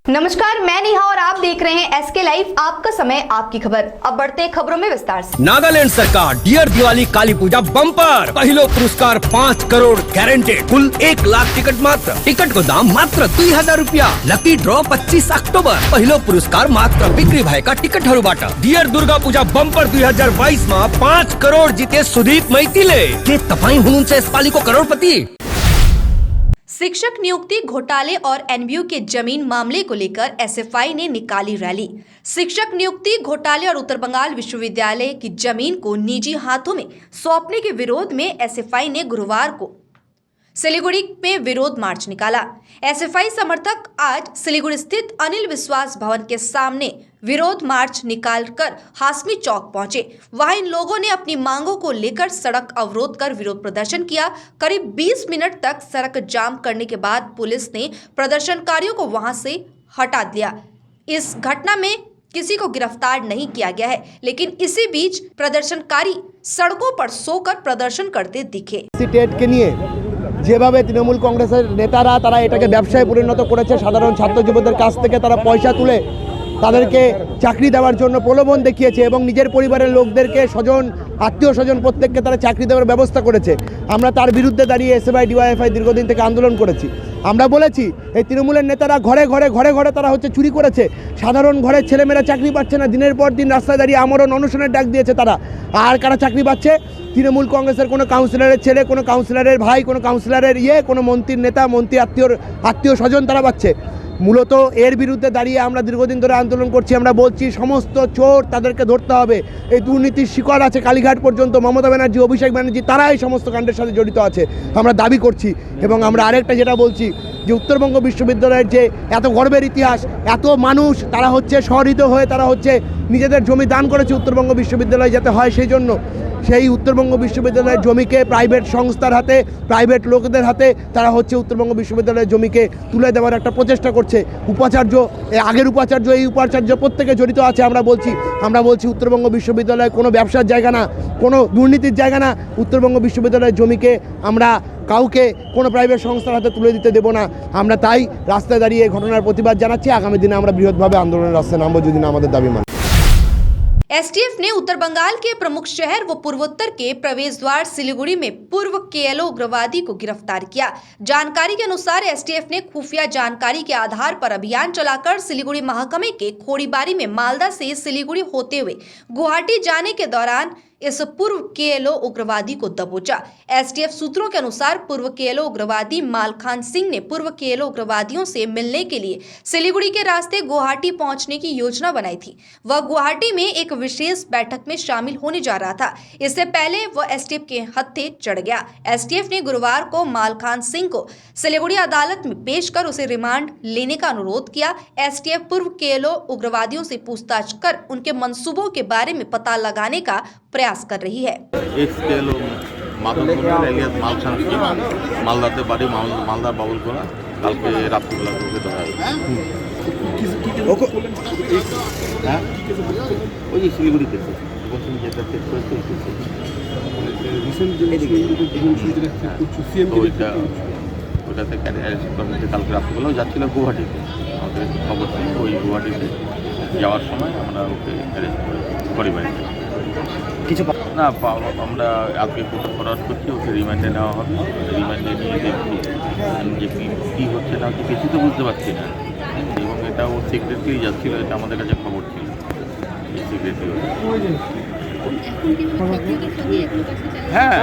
नमस्कार, मैं नेहा और आप देख रहे हैं एसके लाइव। आपका समय, आपकी खबर। अब बढ़ते हैं खबरों में विस्तार से। नागालैंड सरकार डियर दिवाली काली पूजा बम्पर पहलो पुरस्कार 5 करोड़ गारंटेड कुल 1 लाख टिकट मात्र टिकट को दाम मात्र 2000 रुपया लकी ड्रॉ 25 अक्टोबर पहलो पुरस्कार मात्र बिक्री भएका टिकटहरूबाट डियर दुर्गा पूजा बम्पर 2022 मा 5 करोड़ जिते सुदीप मैतीले के तपाई हुनुहुन्छ यसपालिको करोडपति। शिक्षक नियुक्ति घोटाले और एनबीयू के जमीन मामले को लेकर एसएफआई ने निकाली रैली। शिक्षक नियुक्ति घोटाले और उत्तर बंगाल विश्वविद्यालय की जमीन को निजी हाथों में सौंपने के विरोध में एसएफआई ने गुरुवार को सिलीगुड़ी में विरोध मार्च निकाला। एसएफआई समर्थक आज सिलीगुड़ी स्थित अनिल विश्वास भवन के सामने विरोध मार्च निकालकर हासमी चौक पहुंचे। वहां इन लोगों ने अपनी मांगों को लेकर सड़क अवरोध कर विरोध प्रदर्शन किया। करीब 20 मिनट तक सड़क जाम करने के बाद पुलिस ने प्रदर्शनकारियों को वहां से हटा दिया। इस घटना में किसी को गिरफ्तार नहीं किया गया है, लेकिन इसी बीच प्रदर्शनकारी सड़कों पर सोकर प्रदर्शन करते दिखे। যেভাবে তৃণমূল কংগ্রেসের নেতারা তারা এটাকে ব্যবসায় পরিণত করেছে, সাধারণ ছাত্র যুবকদের কাছ থেকে তারা পয়সা তুলে তাদেরকে চাকরি দেওয়ার জন্য প্রলোভন দেখিয়েছে এবং নিজের পরিবারের লোকদেরকে স্বজন আত্মীয় স্বজন প্রত্যেককে তারা চাকরি দেওয়ার ব্যবস্থা করেছে। আমরা তার বিরুদ্ধে দাঁড়িয়ে এসএফআই ডিওয়াইএফআই দীর্ঘদিন থেকে আন্দোলন করেছি। আমরা বলেছি এই তৃণমূলের নেতারা ঘরে ঘরে তারা চুরি করেছে, সাধারণ ঘরের ছেলেমেয়েরা চাকরি পাচ্ছে না, দিনের পর দিন রাস্তায় দাঁড়িয়ে আমরণ অনশনের ডাক দিয়েছে তারা। আর কারা চাকরি পাচ্ছে? তৃণমূল কংগ্রেসের কোনো কাউন্সিলরের ছেলে, কোনো কাউন্সিলরের ভাই, কোনো কাউন্সিলরের কোনো মন্ত্রীর নেতা, মন্ত্রী আত্মীয় স্বজন তারা পাচ্ছে। মূলত এর বিরুদ্ধে দাঁড়িয়ে আমরা দীর্ঘদিন ধরে আন্দোলন করছি। আমরা বলছি সমস্ত চোর তাদেরকে ধরতে হবে। এই দুর্নীতির শিকড় আছে কালীঘাট পর্যন্ত, মমতা ব্যানার্জি, অভিষেক ব্যানার্জি তারা এই সমস্ত কাণ্ডের সাথে জড়িত আছে আমরা দাবি করছি। এবং আমরা আরেকটা যেটা বলছি যে উত্তরবঙ্গ বিশ্ববিদ্যালয়ের যে এত গর্বের ইতিহাস, এত মানুষ তারা সহৃদ হয়ে তারা নিজেদের জমি দান করেছে উত্তরবঙ্গ বিশ্ববিদ্যালয় যাতে হয়, সেই জন্য সেই উত্তরবঙ্গ বিশ্ববিদ্যালয়ের জমিকে প্রাইভেট সংস্থার হাতে, প্রাইভেট লোকদের হাতে তারা উত্তরবঙ্গ বিশ্ববিদ্যালয়ের জমিকে তুলে দেওয়ার একটা প্রচেষ্টা করছে। উপাচার্য, আগের উপাচার্য, এই উপাচার্য প্রত্যেকে জড়িত আছে। আমরা বলছি উত্তরবঙ্গ বিশ্ববিদ্যালয় কোনো ব্যবসার জায়গা না, কোনো দুর্নীতির জায়গা না। উত্তরবঙ্গ বিশ্ববিদ্যালয়ের জমিকে আমরা কাউকে কোনো প্রাইভেট সংস্থার হাতে তুলে দিতে দেব না। আমরা তাই রাস্তায় দাঁড়িয়ে ঘটনার প্রতিবাদ জানাচ্ছি। আগামী দিনে আমরা বৃহৎভাবে আন্দোলনের রাস্তায় নামবো যদি না আমাদের দাবি মানে। एसटीएफ ने उत्तर बंगाल के प्रमुख शहर व पूर्वोत्तर के प्रवेश द्वार सिलीगुड़ी में पूर्व केएलओ उग्रवादी को गिरफ्तार किया। जानकारी के अनुसार एसटीएफ ने खुफिया जानकारी के आधार पर अभियान चलाकर सिलीगुड़ी महकमे के खोड़ीबारी में मालदा से सिलीगुड़ी होते हुए गुवाहाटी जाने के दौरान इस पूर्व केएलओ उग्रवादी को दबोचा। एसटीएफ सूत्रों के अनुसार पूर्व केएलओ उग्रवादी मालखान सिंह ने पूर्व केएलओ उग्रवादियों से मिलने के लिए सिलीगुड़ी के रास्ते गुवाहाटी पहुंचने की योजना बनाई थी। वह गुवाहाटी में एक विशेष बैठक में शामिल होने जा रहा था। इससे पहले वह एसटीएफ के हत्थे चढ़ गया। एसटीएफ ने गुरुवार को मालखान सिंह को सिलीगुड़ी अदालत में पेश कर उसे रिमांड लेने का अनुरोध किया। एसटीएफ पूर्व केएलओ उग्रवादियों से पूछताछ कर उनके मंसूबों के बारे में पता लगाने का प्रयास कर रही है। মালদাতে বাড়ি, মালদা বাবুলখোলা, কালকে রাত্রিবেলা ওকে ধরা হ্যাঁ ওই যে শিলিগুড়ি থেকে ওইটাতে কালকে রাত্রিবেলাও যাচ্ছিল গুয়াহাটিতে। আমাদের খবর ছিল ওই গুয়াহাটিতে যাওয়ার সময় আমরা ওকে অ্যারেস্ট করি বাড়িতে। কিছু না আমরা আজকে কোর্টে ফরওয়ার্ড করছি, ওকে রিমান্ডে নেওয়া হবে। রিমান্ডে নিয়ে দেখছি যে কী হচ্ছে না হচ্ছে কিছু তো বুঝতে পারছি না। এবং এটা ও সিক্রেটলি যাচ্ছিল, এটা আমাদের কাছে খবর ছিল সিক্রেটলি। হ্যাঁ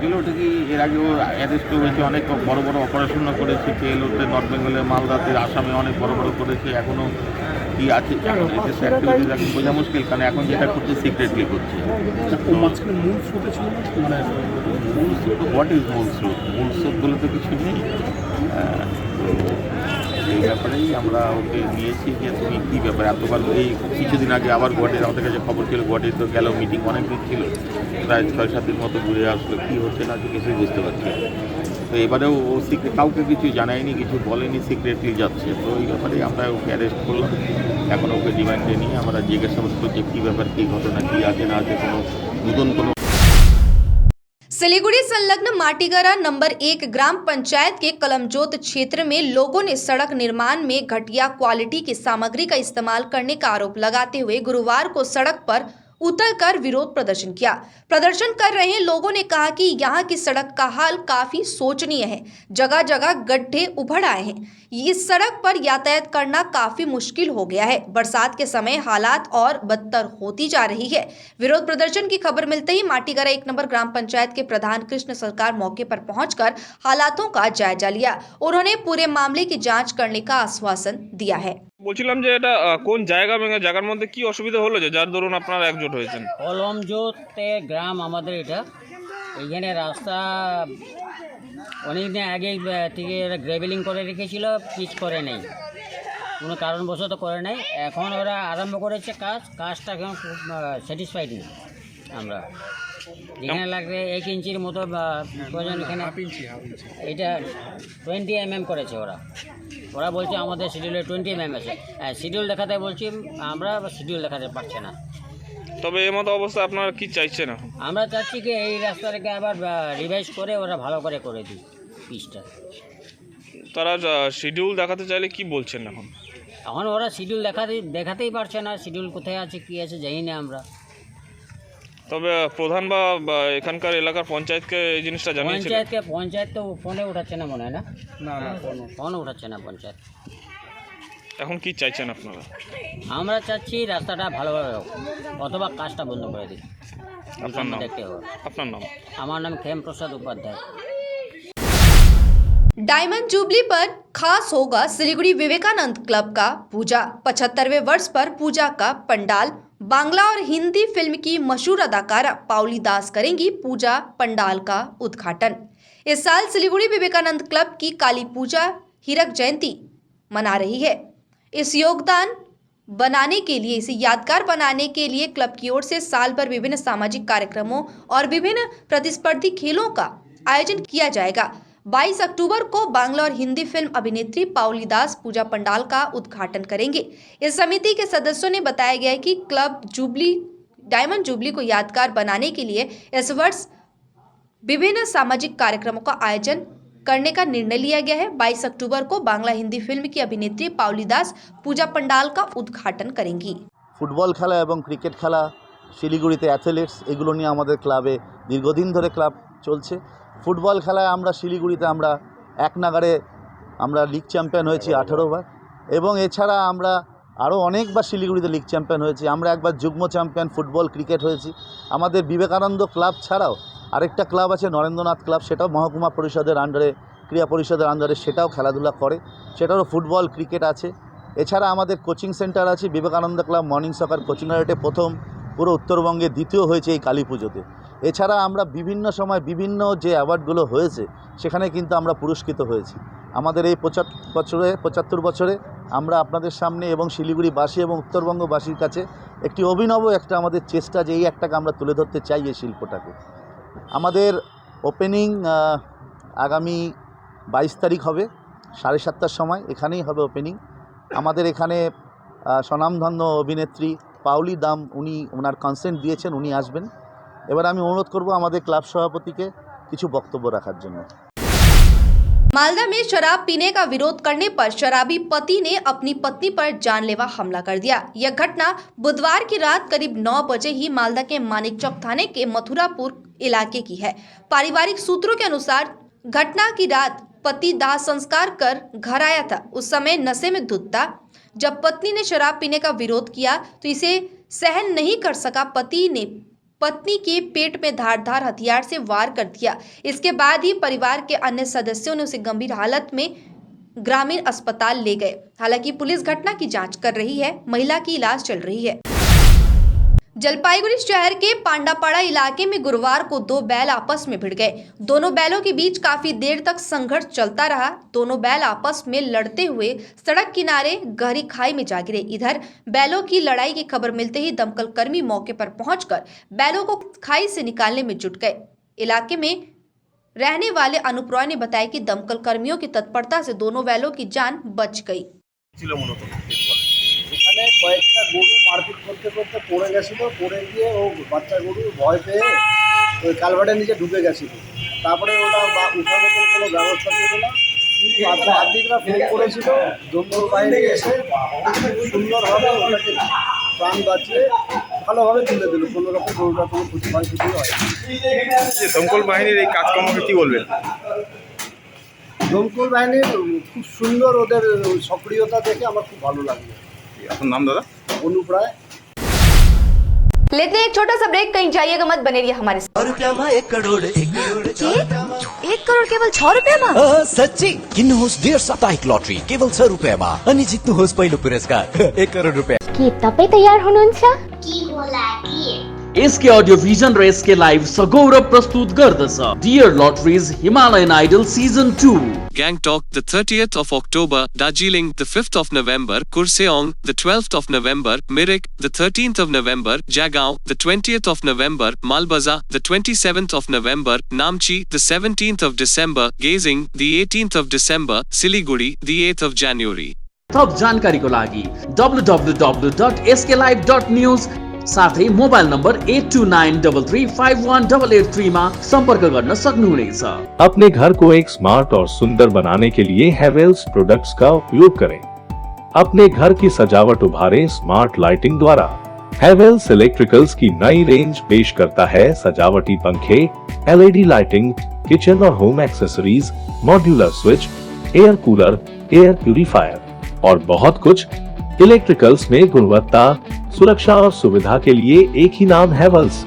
ছিল ঠিকই, এর আগে ও অ্যারেস্ট হয়েছে, অনেক বড় বড় অপারেশনও করেছে। কেএলওতে নর্থ বেঙ্গলে, মালদাতে, আসামে অনেক বড় বড় করেছে। এখনও কি আছে এখন বোঝা মুশকিল, কারণ এখন যেটা করছে সিক্রেটলি করছে। মূল স্রোতে ছিল মানে মূল স্রোত, হোয়াট ইজ মূল স্রোত? মূল স্রোত বলে তো কিছু নেই। এই ব্যাপারেই আমরা ওকে নিয়েছি যে তুমি কী ব্যাপারে এতবার, এই কিছুদিন আগে আবার গুয়াহাটির আমাদের কাছে খবর ছিল, গুয়াহাটির তো গেল মিটিং অনেক দিন ছিল, প্রায় 6-7 দিন মতো ঘুরে আসলো, কী হচ্ছে না কিছুই বুঝতে পারছি। তো এবারেও ও সিক্রেট কাউকে কিছু জানায়নি, কিছু বলেনি, সিক্রেটলি যাচ্ছে। তো এই ব্যাপারে আমরা ওকে অ্যারেস্ট করলাম। এখন ওকে রিমান্ডে নিয়ে আমরা জিজ্ঞাসাবাদ করছি কী ব্যাপার, কী ঘটনা, কী আছে না আছে, কোনো নতুন কোনো सिलीगुड़ी संलग्न माटीगरा नंबर 1 ग्राम पंचायत के कलमजोत क्षेत्र में लोगों ने सड़क निर्माण में घटिया क्वालिटी की सामग्री का इस्तेमाल करने का आरोप लगाते हुए गुरुवार को सड़क पर उतरकर विरोध प्रदर्शन किया। प्रदर्शन कर रहे लोगों ने कहा कि यहाँ की सड़क का हाल काफी शोचनीय है। जगह जगह गड्ढे उभड़ आए हैं। इस सड़क पर यातायात करना काफी मुश्किल हो गया है। बरसात के समय हालात और बदतर होती जा रही है। विरोध प्रदर्शन की खबर मिलते ही माटीगरा 1 नंबर ग्राम पंचायत के प्रधान कृष्ण सरकार मौके पर पहुंचकर हालातों का जायजा लिया। उन्होंने पूरे मामले की जांच करने का आश्वासन दिया है। বলছিলাম যে এটা কোন জায়গার মধ্যে কি অসুবিধা হলো যে যার দরুন আপনারা একজোট হয়েছেন? কলমজোতে গ্রাম আমাদের এটা, এইখানে রাস্তা অনেকদিন আগে থেকে এরা গ্রেভেলিং করে রেখেছিল, পিচ করে নেই, কোনো কারণবশত করে নাই। এখন ওরা আরম্ভ করেছে কাজটা এখন খুব স্যাটিসফাইড নেই আমরা। যেখানে লাগবে 1 ইঞ্চির মতো প্রয়োজন, এখানে এটা 20 mm করেছে ওরা বলছে আমাদের শিডিউলে 20 mm আছে। শিডিউল দেখাতে বলছি আমরা, শিডিউল দেখাতে পারছে না। তবে এই মতো অবস্থা আপনারা কি চাইছেন এখন? আমরা চাচ্ছি কি এই রাস্তাটাকে আবার রিভাইজ করে ওরা ভালো করে দিই পিচটা। তারা শিডিউল দেখাতে চাইলে কি বলছেন এখন? এখন ওরা শিডিউল দেখাতেই পারছে না। শিডিউল কোথায় আছে কি আছে জানি না আমরা। তবে প্রধান বা এখানকার এলাকার পঞ্চায়েতকে এই জিনিসটা জানিয়েছিলেন? পঞ্চায়েত তো ফোনে উঠাচ্ছে না মনে হয়, না ফোনে উঠাচ্ছে না পঞ্চায়েত। এখন কি চাইছেন আপনারা? আমরা চাচ্ছি রাস্তাটা ভালোভাবে হোক অথবা কাজটা বন্ধ করে দিই। আপনার নাম? দেখতে হবে। আপনার নাম? আমার নাম खेम प्रसाद उपाध्याय। डायमंड जुबली पर खास होगा सिलीगुड़ी विवेकानंद क्लब का पूजा। 75वें वर्ष पर पूजा का पंडाल। बांग्ला और हिंदी फिल्म की मशहूर अदाकारा पाउली दास करेंगी पूजा पंडाल का उद्घाटन। इस साल सिलीगुड़ी विवेकानंद क्लब की काली पूजा हीरक जयंती मना रही है। इस योगदान बनाने के लिए, इसे यादगार बनाने के लिए क्लब की ओर से साल भर विभिन्न सामाजिक कार्यक्रमों और विभिन्न प्रतिस्पर्धी खेलों का आयोजन किया जाएगा। 22 अक्टूबर को बांग्ला और हिंदी फिल्म अभिनेत्री पाउली दास पूजा पंडाल का उद्घाटन करेंगे। इस समिति के सदस्यों ने बताया गया कि क्लब डायमंड जुबली को यादगार बनाने के लिए इस वर्ष विभिन्न सामाजिक कार्यक्रमों का आयोजन करने का निर्णय लिया गया है। 22 अक्टूबर को बांग्ला हिंदी फिल्म की अभिनेत्री पाउली दास पूजा पंडाल का उद्घाटन करेंगी। ফুটবল খেলা এবং ক্রিকেট খেলা, শিলিগুড়িতে অ্যাথলেটিক্স, এগুলো নিয়ে আমাদের ক্লাবে দীর্ঘদিন ধরে ক্লাব চলছে। ফুটবল খেলায় আমরা শিলিগুড়িতে আমরা এক নাগারে আমরা লিগ চ্যাম্পিয়ন হয়েছি 18 বার, এবং এছাড়া আমরা আরও অনেকবার শিলিগুড়িতে লিগ চ্যাম্পিয়ন হয়েছি। আমরা একবার যুগ্ম চ্যাম্পিয়ন ফুটবল ক্রিকেট হয়েছি। আমাদের বিবেকানন্দ ক্লাব ছাড়াও আরেকটা ক্লাব আছে নরেন্দ্রনাথ ক্লাব, সেটাও মহকুমা পরিষদের আন্ডারে, ক্রীড়া পরিষদের আন্ডারে, সেটাও খেলাধুলা করে, সেটারও ফুটবল ক্রিকেট আছে। এছাড়া আমাদের কোচিং সেন্টার আছে বিবেকানন্দ ক্লাব মর্নিং সকার কোচিং সেন্টারে, প্রথম পুরো উত্তরবঙ্গে দ্বিতীয় হয়েছে এই কালী পুজোতে। এছাড়া আমরা বিভিন্ন সময় বিভিন্ন যে অ্যাওয়ার্ডগুলো হয়েছে সেখানে কিন্তু আমরা পুরস্কৃত হয়েছি। আমাদের এই 75 বছরে আমরা আপনাদের সামনে এবং শিলিগুড়িবাসী এবং উত্তরবঙ্গবাসীর কাছে একটি অভিনব আমাদের চেষ্টা যে এই একটাকে আমরা তুলে ধরতে চাই এই শিল্পটাকে। আমাদের ওপেনিং আগামী 22 তারিখ হবে 7:30টার সময়, এখানেই হবে ওপেনিং। আমাদের এখানে স্বনামধন্য অভিনেত্রী পাউলি দাম উনি ওনার কনসেন্ট দিয়েছেন, উনি আসবেন। এবার আমি অনুরোধ করব আমাদের ক্লাব সভাপতিকে কিছু বক্তব্য রাখার জন্য। मालदा में शराब पीने का विरोध करने पर शराबी पति ने अपनी पत्नी पर जानलेवा हमला कर दिया। यह घटना बुधवार की रात करीब 9 बजे ही मालदा के मानिकचौक थाने के मथुरापुर इलाके की है। पारिवारिक सूत्रों के अनुसार घटना की रात पति दाह संस्कार कर घर आया था। उस समय नशे में धुत था। जब पत्नी ने शराब पीने का विरोध किया तो इसे सहन नहीं कर सका पति ने पत्नी के पेट में धारदार हथियार से वार कर दिया। इसके बाद ही परिवार के अन्य सदस्यों ने उसे गंभीर हालत में ग्रामीण अस्पताल ले गए। हालांकि पुलिस घटना की जांच कर रही है। महिला की इलाज चल रही है। जलपाईगुड़ी शहर के पांडापाड़ा इलाके में गुरुवार को 2 बैल आपस में भिड़ गए। दोनों बैलों के बीच काफी देर तक संघर्ष चलता रहा। दोनों बैल आपस में लड़ते हुए सड़क किनारे गहरी खाई में जा गिरे। इधर बैलों की लड़ाई की खबर मिलते ही दमकल कर्मी मौके पर पहुंचकर बैलों को खाई से निकालने में जुट गए। इलाके में रहने वाले अनुप रॉय ने बताया कि दमकल कर्मियों की तत्परता से दोनों बैलों की जान बच गई। এখানে কয়েকটা গরু মারপিট করতে করতে পড়ে গেছিল, পড়ে গিয়ে ও বাচ্চা গরু ভয় পেয়ে ওই কালভার্টের নিচে ঢুকে গেছিল। তারপরে ওটা উঠানোর কোনো ব্যবস্থা ছিল না। আর্থিকরা ফোন করেছিল, দমকল বাহিনী এসে সুন্দরভাবে ওটাকে প্রাণ বাঁচিয়ে ভালোভাবে তুলে দিল। কোনো রকম গরুটা কোনো ক্ষতি হয়। দমকল বাহিনীর এই কাজকর্মকে কি বলবেন? দমকল বাহিনীর খুব সুন্দর, ওদের সক্রিয়তা দেখে আমার খুব ভালো লাগলো। আপনার নাম দাদা? অনুপ রায়। लेते हैं एक छोटा सा ब्रेक, कहीं जाइएगा मत, बने रहिए हमारे साथ। 1 करोड़ 1 करोड़ केवल 6 रुपए में? सच्ची किन्नुहोस् 1.5 साप्ताहिक लटरी केवल 6 रुपियाँमा अनि जित्नुहोस् पहिलो पुरस्कार 1 करोड रुपियाँ। के तपाई तयार हुनुहुन्छ? एसके अडियो भिजन र एसके लाइभ सगौरव प्रस्तुत गर्दछ dear lotteries Himalayan idol season 2। Gangtok, the 30th of October, Darjeeling, the 5th of November, Kurseong, the 12th of November, Mirik, the 13th of November, Jagaon, the 20th of November, Malbaza, the 27th of November, Namchi, the 17th of December, Gazing, the 18th of December, Siliguri, the 8th of January. थप जानकारीको लागि www.sklive.news साथै mobile number 8293351883 मा सम्पर्क गर्न सक्नुहुनेछ। अपने घर को एक स्मार्ट और सुंदर बनाने के लिए हेवेल्स प्रोडक्ट्स का उपयोग करें। अपने घर की सजावट उभारें स्मार्ट लाइटिंग द्वारा। हेवेल्स इलेक्ट्रिकल्स की नई रेंज पेश करता है सजावटी पंखे, LED लाइटिंग, किचन और home accessories, modular switch, air cooler, air purifier और बहुत कुछ। इलेक्ट्रिकल्स में गुणवत्ता, सुरक्षा और सुविधा के लिए एक ही नाम हेवेल्स।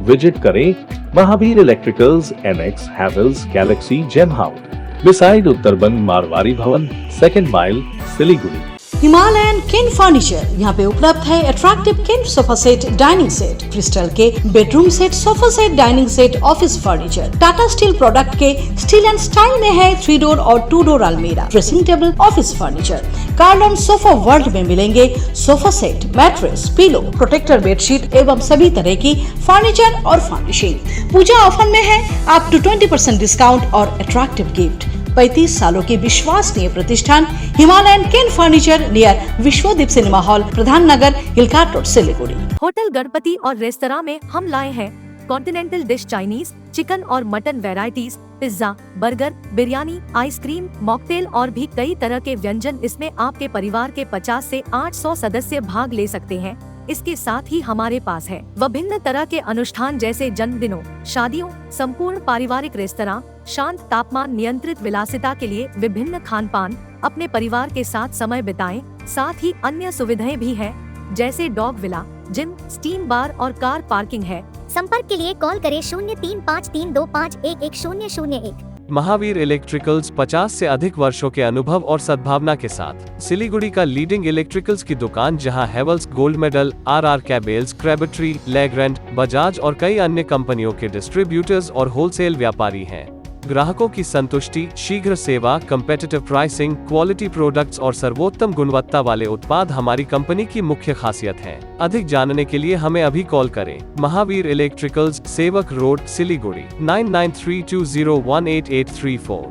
विजिट करें Mahavir electricals NX Havells galaxy gem house beside Uttarban Marwari Bhawan, 2nd mile, Siliguri. Himalayan cane furniture यहाँ पे उपलब्ध है। Attractive cane sofa set, dining set, crystal के bedroom set, sofa set, dining set, office furniture. Tata steel product के steel and style में है 3 door और 2 door अलमीरा, ड्रेसिंग टेबल, ऑफिस फर्नीचर। कार्लम सोफा वर्ल्ड में मिलेंगे sofa set, mattress, pillow, protector bedsheet एवं सभी तरह की फर्नीचर और फर्निशिंग। पूजा ऑफर में है अप टू 20% डिस्काउंट और अट्रैक्टिव गिफ्ट। 35 सालों की विश्वसनीय प्रतिष्ठान Himalayan cane furniture near Vishwadeep cinema hall, Pradhan Nagar, Hillcart road, Siliguri. Hotel Ganpati और रेस्तरां में हम लाए हैं कॉन्टिनेंटल डिश, चाइनीज, चिकन और mutton varieties, pizza, burger, biryani, ice cream, mocktail और भी कई तरह के व्यंजन। इसमें आपके परिवार के 50 से 800 सदस्य भाग ले सकते हैं। इसके साथ ही हमारे पास है विभिन्न तरह के अनुष्ठान जैसे जन्मदिनों, शादियों, संपूर्ण पारिवारिक रेस्तरां, शांत तापमान नियंत्रित विलासिता के लिए विभिन्न खान पान। अपने परिवार के साथ समय बिताएं। साथ ही अन्य सुविधाएं भी है जैसे डॉग विला, जिम, स्टीम बार और कार पार्किंग है। संपर्क के लिए कॉल करें 035325110001। महावीर इलेक्ट्रिकल्स 50 से अधिक वर्षों के अनुभव और सद्भावना के साथ सिलीगुड़ी का लीडिंग इलेक्ट्रिकल्स की दुकान, जहां Havells, gold medal, RR cables, Crabtree, Legrand, Bajaj और कई अन्य कंपनियों के डिस्ट्रीब्यूटर्स और होलसेल व्यापारी हैं। ग्राहकों की संतुष्टि, शीघ्र सेवा, कम्पेटिटिव प्राइसिंग, क्वालिटी प्रोडक्ट्स और सर्वोत्तम गुणवत्ता वाले उत्पाद हमारी कंपनी की मुख्य खासियत है। अधिक जानने के लिए हमें अभी कॉल करें। महावीर इलेक्ट्रिकल्स, सेवक road, Siliguri, 9932018834।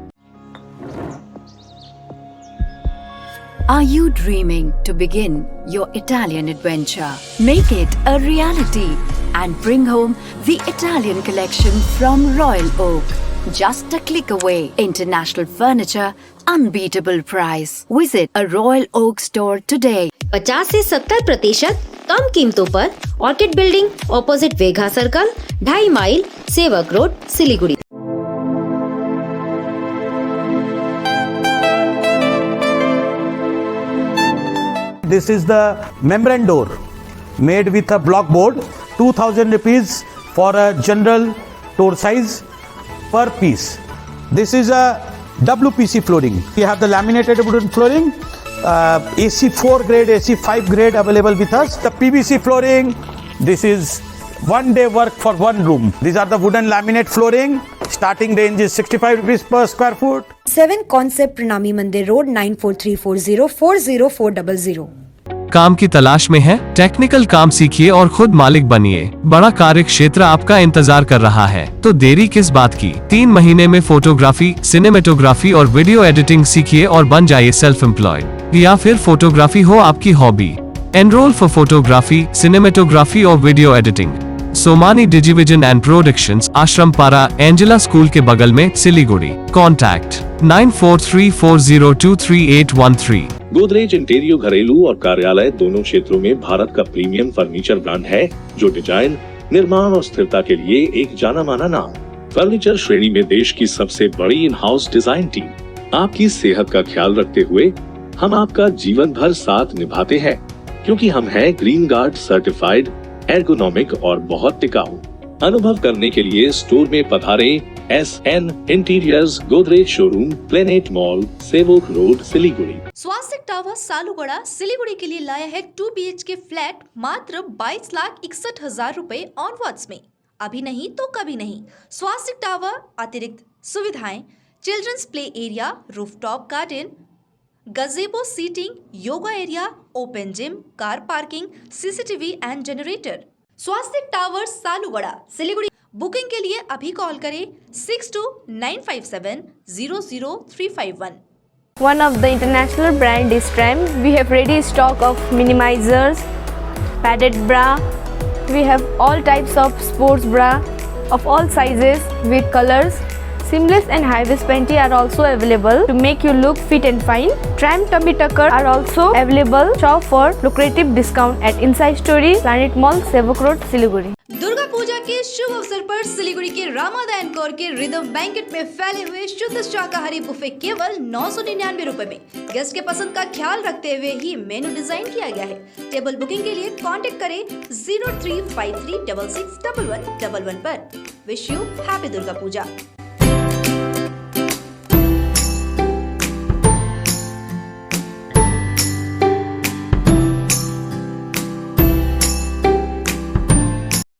Are you dreaming to begin your Italian adventure? Make it a reality and bring home the Italian collection from Royal Oak. Just a click away. International furniture, unbeatable price. Visit a Royal Oak store today. 50 से 70% कम कीमतों पर orchid building, opposite Vega circle, 2.5 mile, Sevoke road, Siliguri. This is the membrane door made with a block board, 2000 rupees for a general door size per piece. This is a WPC flooring. We have the laminated wooden flooring, AC4 grade, AC5 grade available with us. The PVC flooring, this is 1 day work for 1 room. These are the wooden laminate flooring. Starting range is 65 rupees per square foot. 7 Concept Pranami Mandir Road, 9434040400। काम की तलाश में है? Technical काम सीखिए और खुद मालिक बनिए। बड़ा कार्य क्षेत्र आपका इंतजार कर रहा है, तो देरी किस बात की। 3 महीने में फोटोग्राफी, सिनेमेटोग्राफी और वीडियो एडिटिंग सीखिए और बन जाइए सेल्फ एम्प्लॉयड। या फिर फोटोग्राफी हो आपकी hobby. Enrol for photography, cinematography और video editing. Somani digivision and productions, Ashram Para, Angela school के बगल में, सिलीगुड़ी। कॉन्टैक्ट 9434023813। गोदरेज इंटीरियर घरेलू और कार्यालय दोनों क्षेत्रों में भारत का प्रीमियम फर्नीचर ब्रांड है, जो डिजाइन, निर्माण और स्थिरता के लिए एक जाना माना नाम। फर्नीचर श्रेणी में देश की सबसे बड़ी इन हाउस डिजाइन टीम। आपकी सेहत का ख्याल रखते हुए हम आपका जीवन भर साथ निभाते हैं, क्योंकि हम हैं ग्रीन गार्ड सर्टिफाइड, एर्गोनॉमिक और बहुत टिकाऊ। अनुभव करने के लिए स्टोर में पधारें। SN interiors, Godrej showroom, planet mall, Sevoke road, Siliguri. Swastik tower Salugara Siliguri के लिए लाया है 2 BHK फ्लैट मात्र 22,61,000 रुपए ऑनवर्ड्स में। अभी नहीं तो कभी नहीं। स्वास्तिक टावर अतिरिक्त सुविधाएं, children's play area, rooftop garden, gazebo seating, yoga area, open gym, car parking, CCTV and generator. Swastik tower Salugara Siliguri. Booking के लिए अभी कॉल करें 6295700351। One of the international brand is Trem. We have ready stock of minimizers, padded bra. We have all types of sports bra of all sizes with colors. Seamless and high-waist panty are also available to make you look fit and fine. Tram tummy tucker are also available. Shop for lucrative discount at Inside Story, Planet Mall, Sevok Road, Siliguri. Durga Puja के शुभ अवसर पर सिलीगुड़ी के Ramada and core के rhythm banquet में फैले हुए शुद्ध शाकाहारी बुफे केवल 999 रुपए में। गेस्ट के पसंद का ख्याल रखते हुए ही मेनू डिजाइन किया गया है। टेबल बुकिंग के लिए कांटेक्ट करें 0353661111 पर। Wish you happy Durga Puja.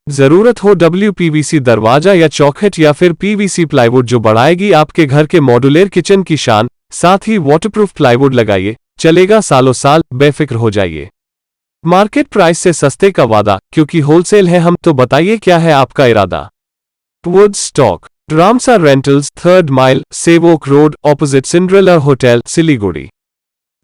जरूरत हो WPVC दरवाजा या चौखट या फिर PVC प्लाईवुड जो बढ़ाएगी आपके घर के मॉड्यूलर किचन की शान, साथ ही वाटरप्रूफ प्लाईवुड लगाइए, चलेगा सालों साल, बेफिक्र हो जाइए। मार्केट प्राइस से सस्ते का वादा, क्योंकि होलसेल है हम, तो बताइए क्या है आपका इरादा। Would stock, Ramsa rentals, 3rd mile, Sevoke road, opposite Cinderella hotel, Siliguri.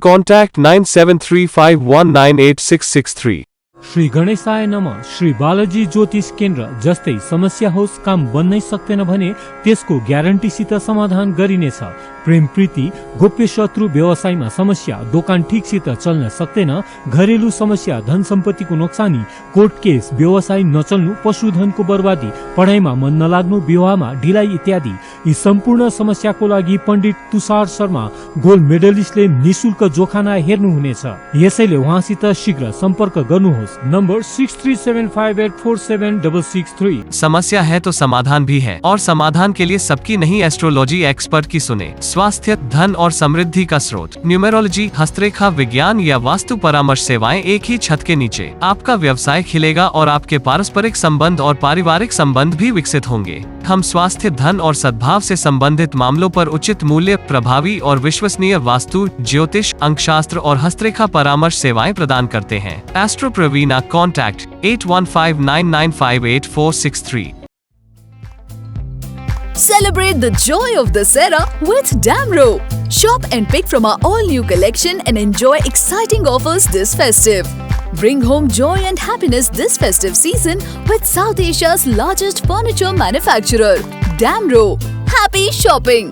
Contact 9735198663। Shri गणेशाय नमः। श्री बालाजी ज्योतिष केन्द्र। जस्तै समस्या होस्, काम बन्नै सक्दैन भने त्यसको ग्यारेन्टीसित समाधान गरिनेछ। प्रेम प्रीति, गोप्य शत्रु, व्यवसायमा समस्या, दोकान ठिकसित चल्न सक्दैन, घरेलु समस्या, धन सम्पत्तिको नोक्सानी, कोर्ट केस, व्यवसाय नचल्नु, पशुधनको बर्बादी, पढाइमा मन नलाग्नु, विवाहमा ढिलाइ इत्यादि यी सम्पूर्ण समस्याको लागि पण्डित तुषार शर्मा गोल्ड मेडलिस्टले निशुल्क जोखाना हेर्नुहुनेछ। यसैले उहाँसित शीघ्र सम्पर्क गर्नुहोस्। नम्बर 6375847663। समस्या है तो समाधान भी है, और समाधान के लिए सबकी नहीं, एस्ट्रोलॉजी एक्सपर्ट की सुने। स्वास्थ्य, धन और समृद्धि का स्रोत, न्यूमेरोलॉजी, हस्तरेखा विज्ञान या वास्तु परामर्श सेवाएं एक ही छत के नीचे। आपका व्यवसाय खिलेगा और आपके पारस्परिक संबंध और पारिवारिक संबंध भी विकसित होंगे। हम स्वास्थ्य, धन और सद्भाव से संबंधित मामलों पर उचित मूल्य, प्रभावी और विश्वसनीय वास्तु, ज्योतिष, अंकशास्त्र और हस्तरेखा परामर्श सेवाएं प्रदान करते हैं। Astro Praveena, contact 8159958463। Celebrate the joy of Dussehra with Damro. Shop and pick from our all-new collection and enjoy exciting offers this festive. Bring home joy and happiness this festive season with South Asia's largest furniture manufacturer, Damro. Happy shopping!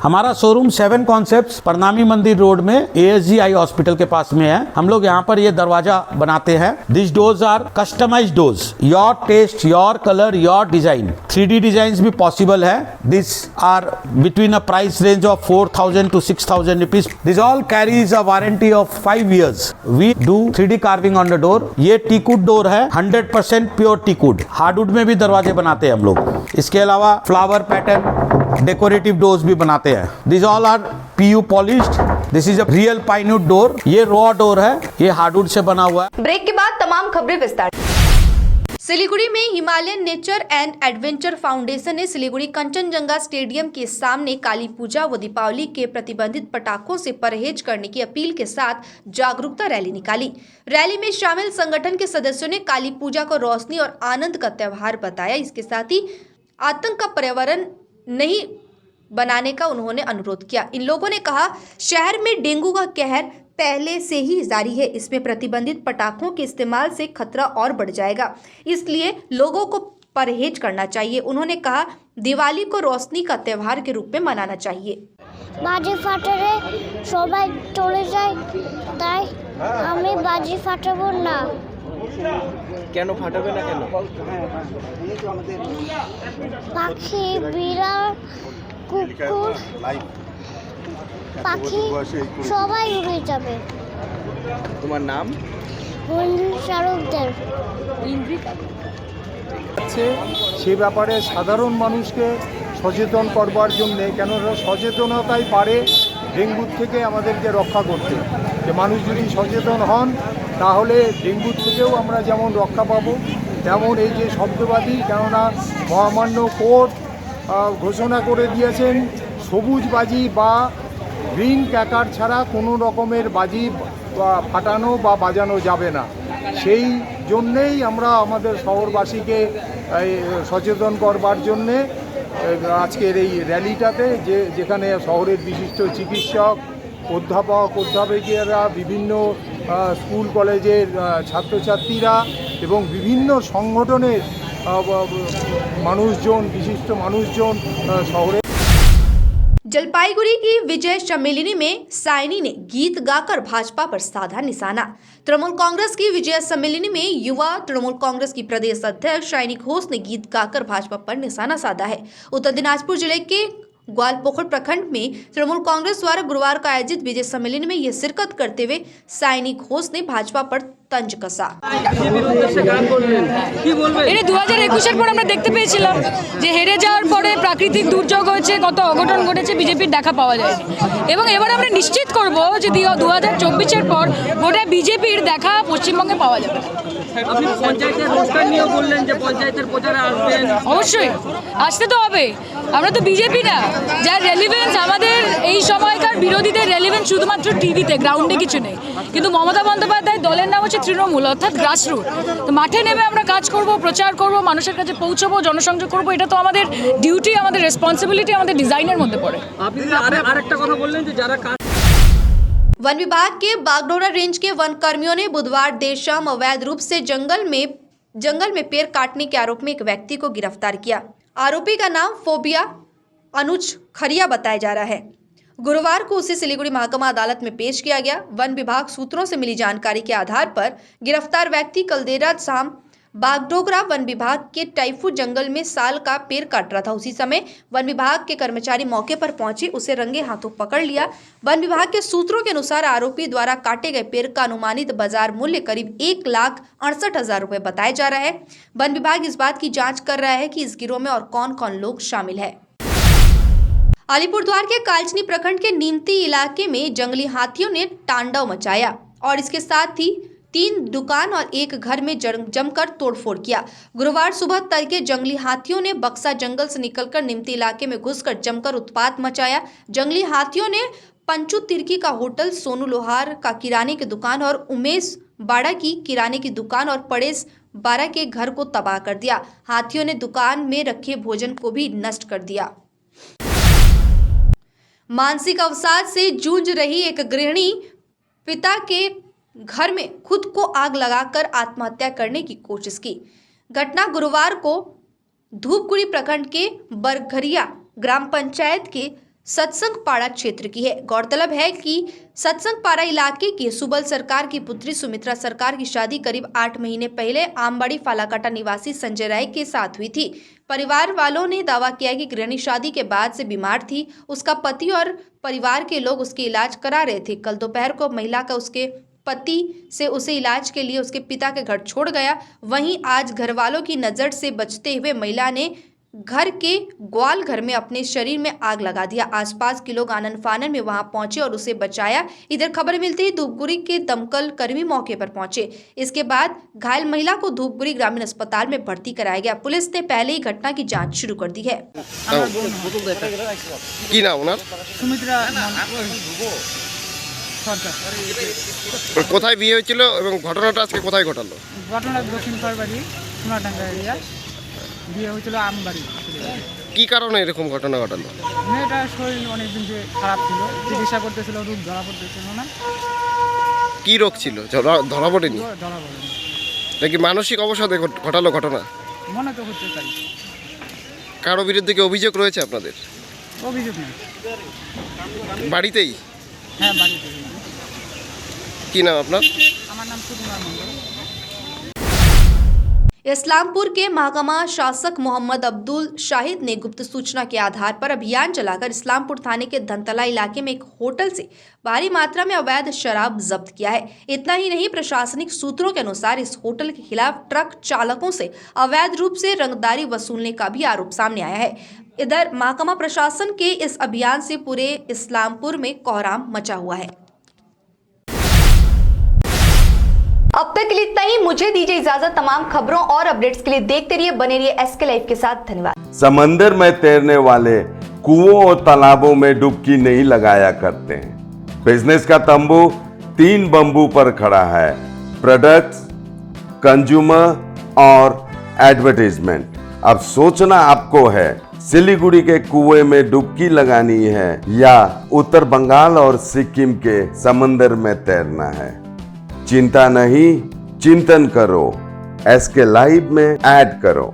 हमारा showroom 7 concepts प्रणामी मंदिर road में ASG eye hospital के पास में है। हम लोग यहाँ पर ये दरवाजा बनाते हैं। This doors are customized doors, your taste, your colour, your design. 3D design भी पॉसिबल है। This are between a price range of 4,000 to 6,000 rupees. This all carries a warranty of 5 years। We do 3D carving on the door. ये teakwood door है, 100% pure teakwood. Hardwood में भी दरवाजे बनाते हैं हम लोग। इसके अलावा फ्लावर पैटर्न, डेकोरेटिव डोर्स भी बनाते हैं। These all are PU polished. This is a real pine wood door. ये रॉ डोर है, ये हार्डवुड से बना हुआ है। ब्रेक के बाद तमाम खबरें विस्तार। सिलीगुड़ी में Himalayan nature and adventure foundation ने सिलीगुड़ी कंचनजंगा स्टेडियम के सामने काली पूजा व दीपावली के प्रतिबंधित पटाखों से परहेज करने की अपील के साथ जागरूकता रैली निकाली। रैली में शामिल संगठन के सदस्यों ने काली पूजा को रोशनी और आनंद का त्यौहार बताया। इसके साथ ही आतंक का पर्यावरण नहीं बनाने का उन्होंने अनुरोध किया। इन लोगों ने कहा, शहर में डेंगू का कहर पहले से ही जारी है। इसमें प्रतिबंधित पटाखों के इस्तेमाल से खतरा और बढ़ जाएगा, इसलिए लोगों को परहेज करना चाहिए। उन्होंने कहा, दिवाली को रोशनी का त्यौहार के रूप में मनाना चाहिए। বাজি ফাটারে সবাই চলে যায়, তাই আমি বাজি ফাটাবো না। কেন ফাটাবে না কেন? পাখি, বিড়াল, কুকুর, পাখি সবাই উড়ে যাবে। তোমার নাম? বন্ধু শাহরুখদের। সে ব্যাপারে সাধারণ মানুষকে সচেতন করবার জন্যে, কেননা সচেতনতাই পারে ডেঙ্গুর থেকে আমাদেরকে রক্ষা করতে। যে মানুষ যদি সচেতন হন তাহলে ডেঙ্গুর থেকেও আমরা যেমন রক্ষা পাবো, তেমন এই যে শব্দবাজি, কেননা মহামান্য কোর্ট ঘোষণা করে দিয়েছেন সবুজ বাজি বা গ্রিন ক্র্যাকার ছাড়া কোনো রকমের বাজি ফাটানো বা বাজানো যাবে না। সেই জন্যেই আমরা আমাদের শহরবাসীকে সচেতন করবার জন্যে আজকের এই র্যালিটাতে, যেখানে শহরের বিশিষ্ট চিকিৎসক, অধ্যাপিকারা, বিভিন্ন স্কুল কলেজের ছাত্রছাত্রীরা এবং বিভিন্ন সংগঠনের মানুষজন, বিশিষ্ট মানুষজন শহরে। जलपाईगुड़ी की विजय सम्मेलनी में साइनी ने गीत गाकर भाजपा पर साधा निशाना। तृणमूल कांग्रेस की विजय सम्मेलनी में युवा तृणमूल कांग्रेस की प्रदेश अध्यक्ष साइनी घोष ने गीत गाकर भाजपा पर निशाना साधा है। उत्तर दिनाजपुर जिले के ग्वालपोखर प्रखंड में तृणमूल कांग्रेस द्वारा गुरुवार को आयोजित विजय सम्मेलन में यह शिरकत करते हुए साइनी घोष ने भाजपा पर तंज कसा। 2021 পর আমরা দেখতে পেয়েছিলাম যে হেরে যাওয়ার পরে প্রাকৃতিক দুর্যোগ হয়েছে, কত অঘটন ঘটেছে, বিজেপির দেখা পাওয়া যায়নি। এবং এবার আমরা নিশ্চিত করব যে 2024 পর গোটা বিজেপির দেখা পশ্চিমবঙ্গে পাওয়া যাবে। আপনি পঞ্চায়েতের অনুষ্ঠান নিয়ে বললেন যে পঞ্চায়েতের প্রচারে আসবেন, অবশ্যই আসতে তো হবে। আমরা তো বিজেপি না, যার রেলিভেন্স আমাদের এই সময়কার বিরোধীদের রেলিভেন্স শুধুমাত্র টিভিতে, গ্রাউন্ডে কিছু নেই। কিন্তু মমতা বন্দ্যোপাধ্যায় দলের নাম হচ্ছে তৃণমূল, অর্থাৎ গ্রাসরুট। তো মাঠে নেমে আমরা কাজ করব, প্রচার করব, মানুষের কাছে পৌঁছবো, জনসংযোগ করব। এটা তো আমাদের ডিউটি, আমাদের রেসপন্সিবিলিটি, আমাদের ডিজাইনের মধ্যে পড়ে। আপনি আরেকটা কথা বললেন যে যারা वन विभाग के बागडोरा रेंज के वन कर्मियों ने बुधवार देर शाम अवैध रूप से जंगल में पेड़ काटने के आरोप में एक व्यक्ति को गिरफ्तार किया। आरोपी का नाम फोबिया अनुज खरिया बताया जा रहा है। गुरुवार को उसे सिलीगुड़ी महकमा अदालत में पेश किया गया। वन विभाग सूत्रों से मिली जानकारी के आधार पर गिरफ्तार व्यक्ति कल देर रात शाम बागडोगरा वन विभाग के टाइफू जंगल में साल का पेड़ काट रहा था। उसी समय वन विभाग के कर्मचारी मौके पर पहुंचे, उसे रंगे हाथों पकड़ लिया। वन विभाग के सूत्रों के अनुसार आरोपी द्वारा काटे गए पेड़ का अनुमानित बाजार मूल्य करीब 1,68,000 रुपए बताया जा रहा है। वन विभाग इस बात की जांच कर रहा है कि इस गिरोह में और कौन कौन लोग शामिल है। अलीपुरद्वार के कालचनी प्रखंड के नीमती इलाके में जंगली हाथियों ने तांडव मचाया और इसके साथ ही 3 दुकान और एक घर में जमकर तोड़फोड़ किया। गुरुवार सुबह तड़के जंगली हाथियों ने बक्सा जंगल से निकलकर निमती इलाके में घुसकर जमकर उत्पात मचाया। जंगली हाथियों ने पंचू तिर्की का होटल, सोनू लोहार का किराने की दुकान और उमेश बाड़ा की किराने की दुकान और पड़ेश बाड़ा के घर को तबाह कर दिया। हाथियों ने दुकान में रखे भोजन को भी नष्ट कर दिया। मानसिक अवसाद से जूझ रही एक गृहिणी पिता के घर में खुद को आग लगाकर आत्महत्या करने की कोशिश की। घटना गुरुवार को धूपगुड़ी प्रखंड के बरघरिया ग्राम पंचायत के सत्संग पाड़ा क्षेत्र की है। गौरतलब है कि सत्संग पाड़ा इलाके की सुबल सरकार की पुत्री सुमित्रा सरकार की शादी करीब 8 महीने पहले आमबाड़ी फालाकाटा निवासी संजय राय के साथ हुई थी। परिवार वालों ने दावा किया कि गृहिणी शादी के बाद से बीमार थी। उसका पति और परिवार के लोग उसके इलाज करा रहे थे। कल दोपहर को महिला का उसके पति से उसे इलाज के लिए उसके पिता के घर छोड़ गया। वहीं आज घर वालों की नज़र से बचते हुए महिला ने घर के ग्वाल घर में अपने शरीर में आग लगा दिया। आसपास के लोग आनन फानन में वहां पहुंचे और उसे बचाया। इधर खबर मिलते ही धूपगुड़ी के दमकल कर्मी मौके पर पहुंचे। इसके बाद घायल महिला को धूपगुड़ी ग्रामीण अस्पताल में भर्ती कराया गया। पुलिस ने पहले ही घटना की जांच शुरू कर दी है। কোথায় বিয়ে হয়েছিল এবং ঘটনাটা আজকে কোথায় ঘটালো? ঘটনা দক্ষিণ পাড়বাড়ি সোনাডাঙ্গা এরিয়া, বিয়ে হয়েছিল আমবাড়ি। কি কারণে এরকম ঘটনা ঘটালো? মেয়েটার শরীর অনেকদিন যে খারাপ ছিল, চিকিৎসা করতেছিল, রোগ ধরা পড়তেছিল না। কি রোগ ছিল ধরা পড়েনি? ধরা পড়েনি। নাকি মানসিক অবসাদে ঘটালো ঘটনা? মনে তো হচ্ছে তাই। কারো বিরুদ্ধে কি অভিযোগ রয়েছে আপনাদের? অভিযোগ নেই। বাড়িতেই? হ্যাঁ, বাড়িতে। কি নাম আপনার? আমার নাম সুকুমার মন্ডল। इस्लामपुर के महकमा शासक मोहम्मद अब्दुल शाहिद ने गुप्त सूचना के आधार पर अभियान चलाकर इस्लामपुर थाने के धनतला इलाके में एक होटल से भारी मात्रा में अवैध शराब जब्त किया है। इतना ही नहीं, प्रशासनिक सूत्रों के अनुसार इस होटल के खिलाफ ट्रक चालकों से अवैध रूप से रंगदारी वसूलने का भी आरोप सामने आया है। इधर महकमा प्रशासन के इस अभियान से पूरे इस्लामपुर में कोहराम मचा हुआ है। अब तक के लिए इतना ही। मुझे दीजिए इजाजत। तमाम खबरों और अपडेट्स के लिए देखते रहिए, बने रहिए SK लाइव के साथ। धन्यवाद। समंदर में तैरने वाले कुओं और तालाबों में डुबकी नहीं लगाया करते हैं। बिजनेस का तंबू 3 बंबू पर खड़ा है: प्रोडक्ट्स, कंज्यूमर और एडवर्टाइजमेंट। अब सोचना आपको है, सिलीगुड़ी के कुएं में डुबकी लगानी है या उत्तर बंगाल और सिक्किम के समंदर में तैरना है। चिंता नहीं, चिंतन करो, SK लाइव में ऐड करो।